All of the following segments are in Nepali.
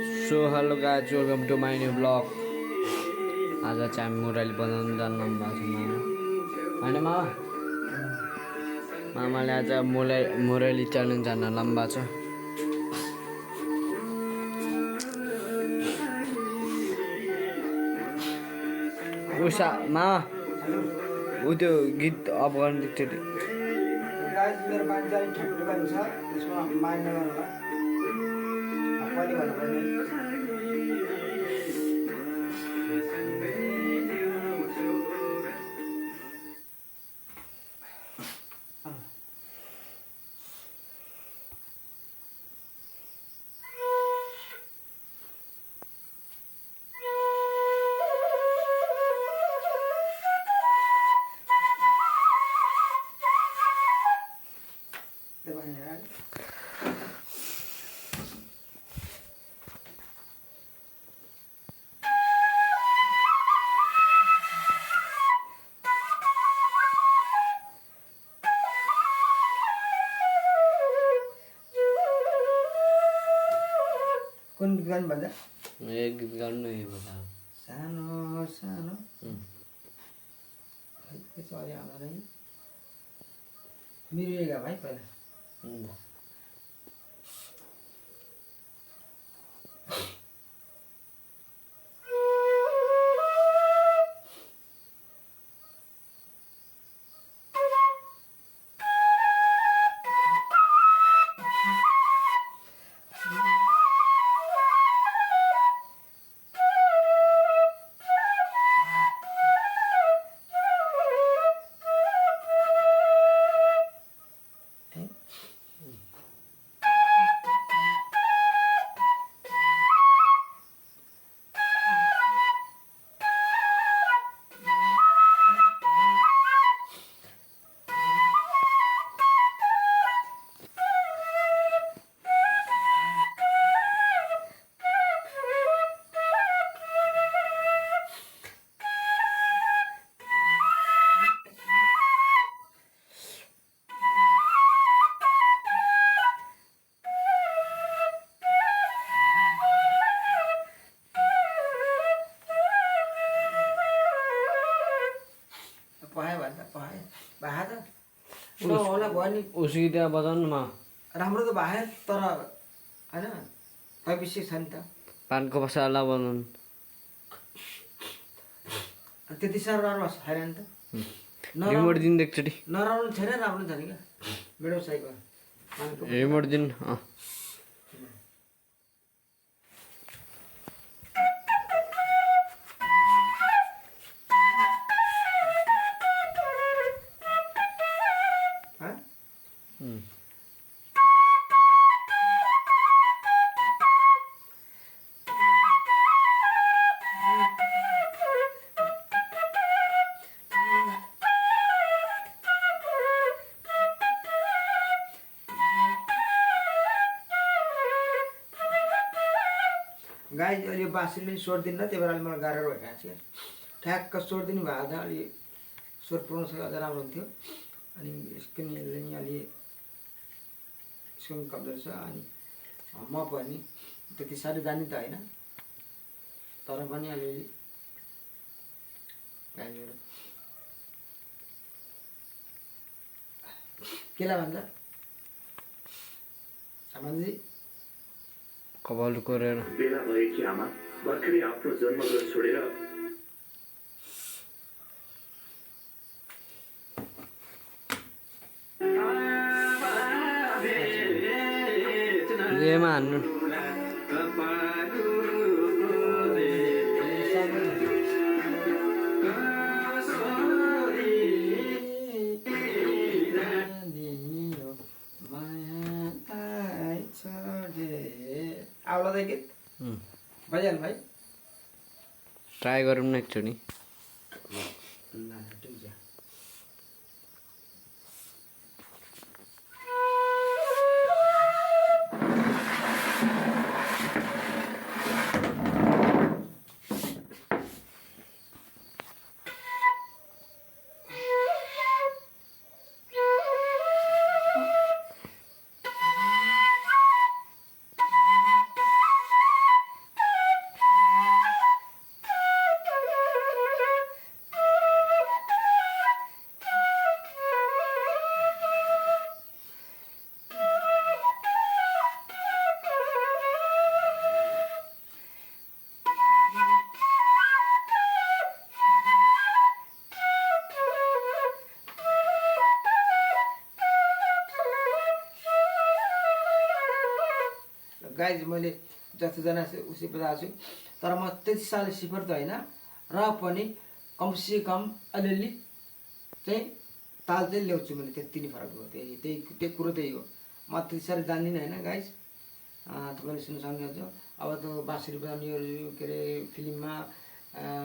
So hello guys welcome to my new blog. आज चाहिँ हामी मुरली बनाउनु जानु भएको छ होइन मामाले आज मुरली चल्नु जान लम्बा छ। उषा मामा ऊ त्यो गीत अफ गर्नु दिएको थियो। मेरो बानी चाहिँ ठ्याक्कै बानी छ, त्यसमा मान्य गर्नु होला कहिले भन्नुपर्ने। कुन गीत गाउनु भन्दा एक गीत गाउनु यो बता सानो सानो के छ अरे आमा नै मिरिएगा भाइ पहिला होला भयो नि। उस गीत बजाउनुमा राम्रो त भयो तर होइन अविश्य छ नि त। पानको मसाला बनाउनु त्यति साह्रो राम्रो छैन नि त। रिमोट दिन एकचोटि नराम्रो छैन, राम्रो छ नि क्या मेरो साइकल रिमोट दिन गाई अहिले बाँसुरी स्वर दिन्न, त्यही भएर अहिले मलाई गाह्रो भइरहेको छ। ठ्याक्क स्वर दिनु भएको त अलि स्वर पुऱ्याउन सक्यो अझ राम्रो हुन्थ्यो। अनि यसको नि यसले नि अलि यसको पनि कब्जा छ। अनि म पनि त्यति साह्रो जाने त होइन, तर पनि अलिअलि गाईहरू केलाई भन्छ आमाजी कपाल कोरेर बेला भएकी आमा भर्खरै आफ्नो जन्मघर छोडेर एमा हान्नु आउला त गीत भइहाल्नु भाइ ट्राई गरौँ न एकचोटि। गाइज मैले जतिजना उसी बजाएको छु तर म त्यति साह्रो सिफर त होइन र पनि कमसे कम अलिअलि चाहिँ ताल चाहिँ ल्याउँछु मैले त्यति नै फरक हो त्यही कुरो त्यही हो म त्यति साह्रो जान्दिनँ होइन गाइज तपाईँले सुन्न सक्नुहुन्छ अब त बाँसुरी बजाउनेहरू के अरे फिल्ममा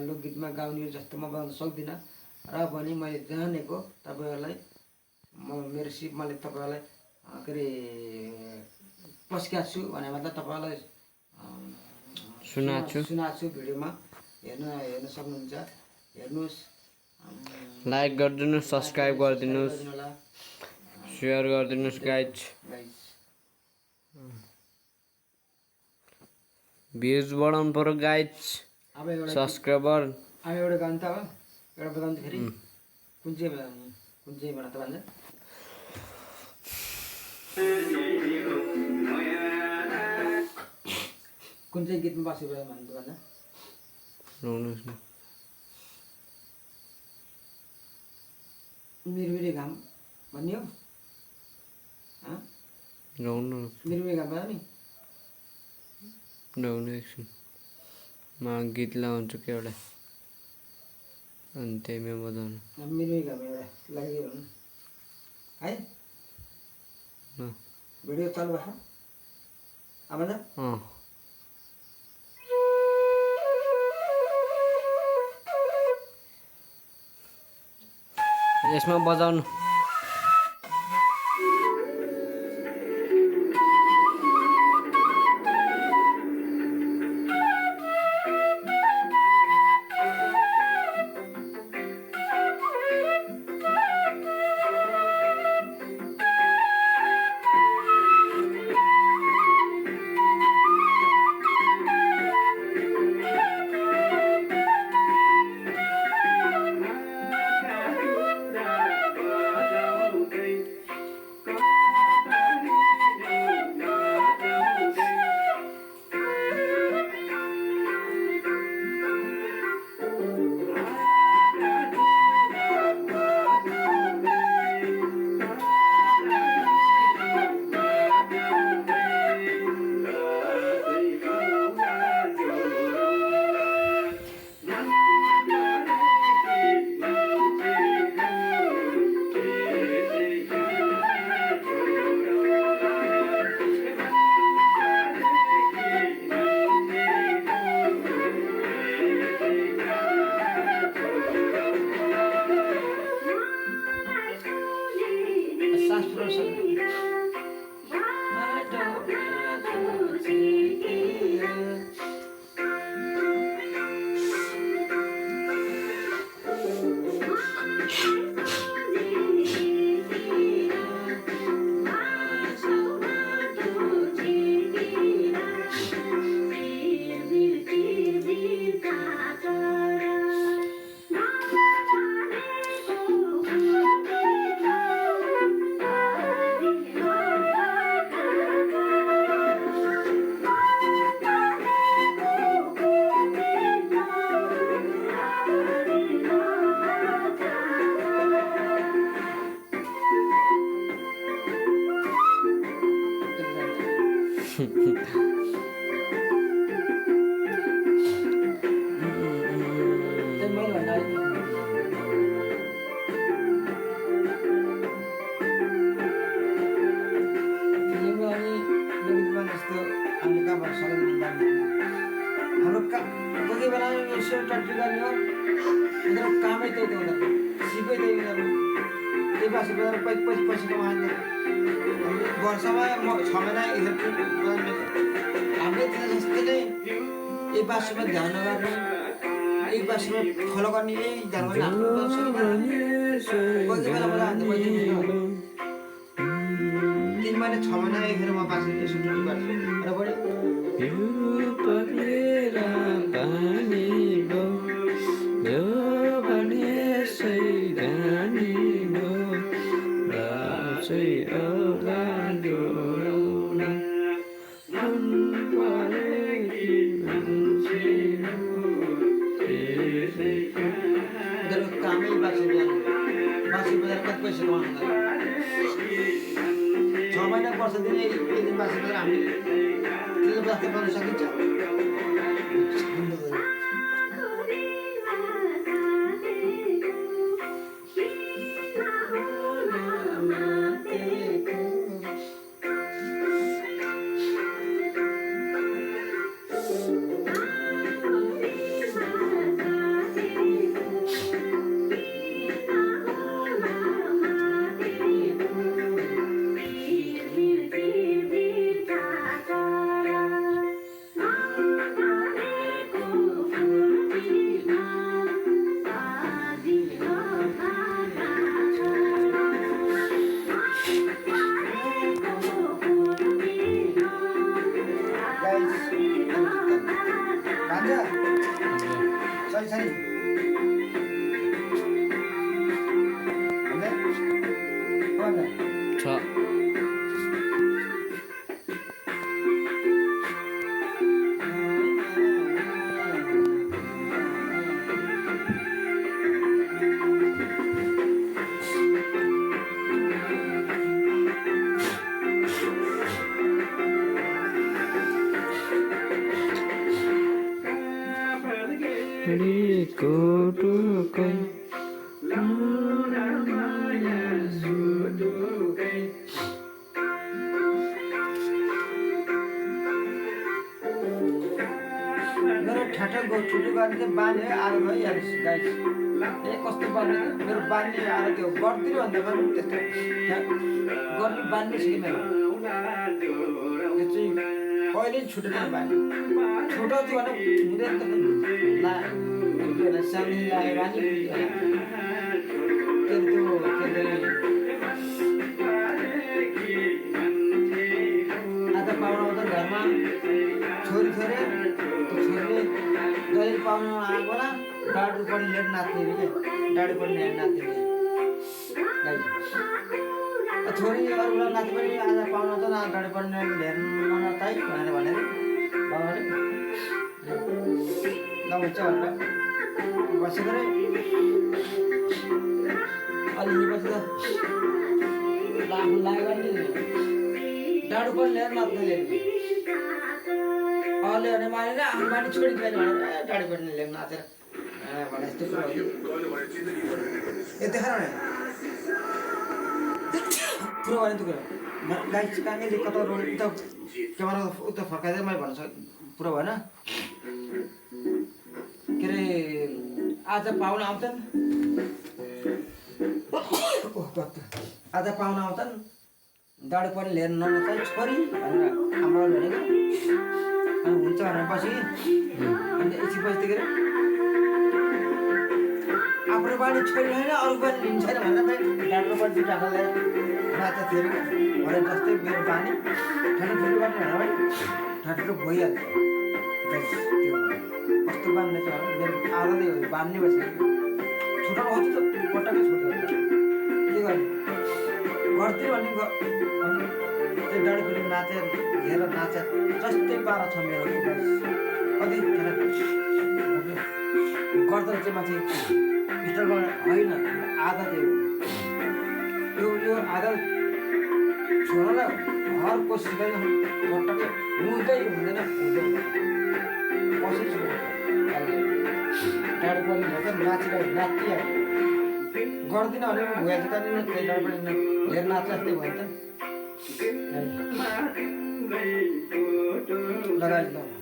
लोकगीतमा गाउनेहरू जस्तो म बजाउन सक्दिनँ र पनि मैले जानेको तपाईँहरूलाई मैले तपाईँहरूलाई के अरे पस्किएको छु भने मतलब तपाईँलाई सुनाएको छु भिडियोमा हेर्न सक्नुहुन्छ हेर्नुहोस् लाइक गरिदिनुहोस् सब्सक्राइब गरिदिनुहोस् सेयर गरिदिनुहोस् गाइज भ्युज बढाउनु पर्यो गाइज अब एउटा सब्सक्राइबर अब एउटा गाउनु त अब एउटा बजाउनु फेरि कुन चाहिँ बजाउने कुन चाहिँ बना त भन्छ कुन चाहिँ गीतमा बाँसुरी बजाउनु भन्नु त भन्छ रौनुहोस् न मिरमिरे घाम भन्ने हो रौनु मिरमिरे घाम बजाउने रौनु एकछिन म गीत लगाउँछु के एउटा अनि त्यहीमा बजाउनु मिरमिरे घाम एउटा लागिरहनु है भिडियो चालु भएको अब त यसमा बजाउनु हाम्रो कोही बेला यसो टट्टी गर्ने हो उनीहरू कामै त्यही त उनीहरूको सिपै त्यही उनीहरू त्यही बाँसुरी बजाएर पैसा कमान्छ वर्षमा 6 महिना इलेक्ट्रिक हामीले जस्तै नै यही बाँसुरीमा ध्यान नगर्ने यही बाँसुरीमा फलो गर्ने यही ध्यान गर्ने हाम्रो कोही बेला मलाई हान्नु पैसा 3 महिना 6 महिना एखेर म बाँसुरी यसो टट्टी गर्छु र बढी कामै बाँसुरी बजाएर कति पैसा कमाउनु 6 महिना वर्ष दिन एक दिन बाँसुरी बजाएर हामीले जस्तै गर्न सकिन्छ सही छैन छ मेरो ठ्याठ्याको छुट्टी गर्ने चाहिँ बानी आएर भइहाल्छ गाई ए कस्तो बानी मेरो बानी आएर त्यो गर्दिनँ भन्दा पनि त्यस्तो गर्ने बानी छ कि मेरो त्यो चाहिँ कहिले छुटेन बानी छोटो थियो भने हुँदैन त सानो लाग्यो बानी त्यो आज पाहुना आउँदा घरमा छोरी छोरे छोरीले जहिले पाहुना आएको न डाडु पनि लिएर नाच्ने अरे क्या डाडु पनि लिएर नाच्ने छोरी अरूलाई नाच्ने पनि आज पाहुना त डाडु पनि लिएर ननाचाइ भनेर बाबाले नहुन्छ भनेर बसेको रे अलि पछि त लाग्यो भने डाडु पनि लिएर नाच्ने लिएर अरूले भने मानेर आफ्नो बानी छोडिदियो भनेर डाडु पनि लिएर नाचेर भने यस्तो कुरा देखाएर पुरो भने त्यो कुरा गाई काङ्गेले कता उता क्यामेरा उता फर्काइदिएर मैले भन्न पुरो भएन के अरे आज पाहुना आउँछन् आज पाहुना आउँछन् डाडु पनि लिएर ननचाइ छोरी भनेर हाम्रो भनेको अनि हुन्छ भनेर पछि अनि एकछिन बसीदेखि आफ्नो बानी छोरी होइन अरू पनि लिन्छ छैन भनेर डाक्टर पनि टाटा लिएर नाच्दा थियो भने जस्तै मेरो बानी ठुलो ठुलो बानी भनेर पनि ठुलो भइहाल्छ त्यो कस्तो बान्ने छ मेरो आधाले बान्ने बसेको छुट्याउनु खोज्छ त पटक्कै छुट्याउँछ के गर्नु गर्थ्यो भने त्यो डाँडी फिल्म नाचेर हेरेर नाचेर जस्तै पारा छ मेरो कति गर्दा चाहिँ माथि स्टार होइन आधा त्यो यो आधा छोरालाई हर कोसिस गरी पटक्कै हुँदै हुँदैन कसरी डाँडी पनि भन्छ नाचिरहेको नाचिहाल्छ गर्दिनँ भने भुइहाल्छ त्यहाँनिर त्यही डाँडी पनि हेर नाच्छ जस्तै भयो त लगाइदिनु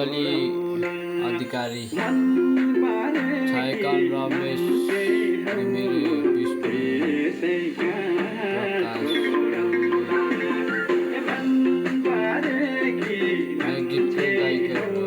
अञ्जली अधिकारी छायाकान्त रमेश घिमिरे विष्णु प्रकाश गीतको गायकहरू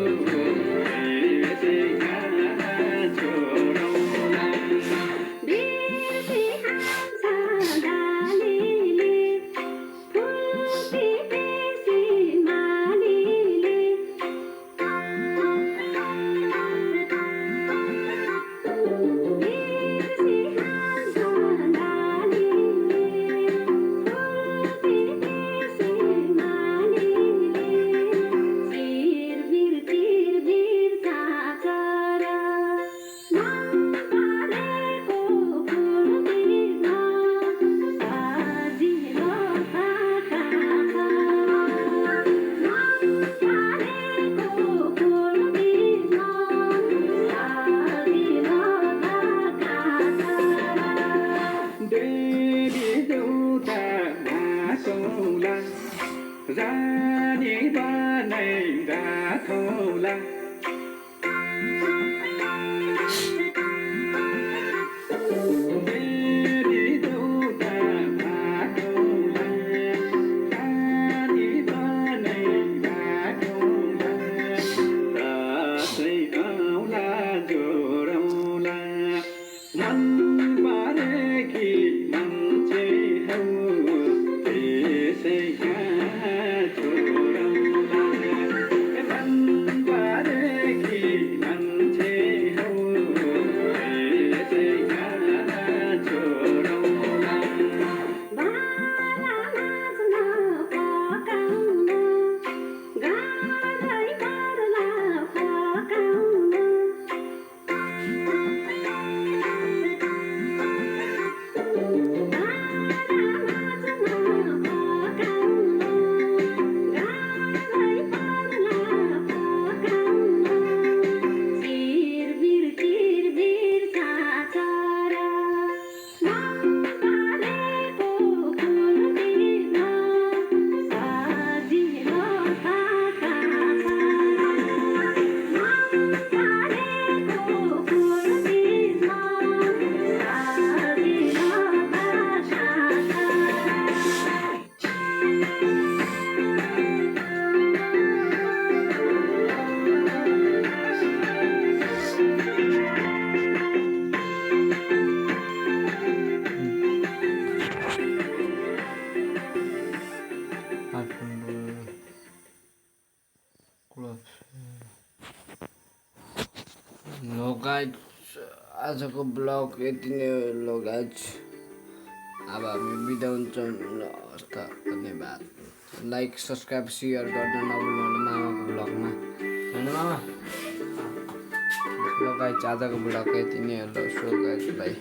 आजको ब्लग यति नै हो गाइज। अब हामी बिदा हुन्छौँ। हस् त, धन्यवाद। लाइक सब्सक्राइब सेयर गर्न नभुल्नु मामाको ब्लगमा, होइन मामा? ल गाइज, आजको ब्लग यति नै हो। So guys, by.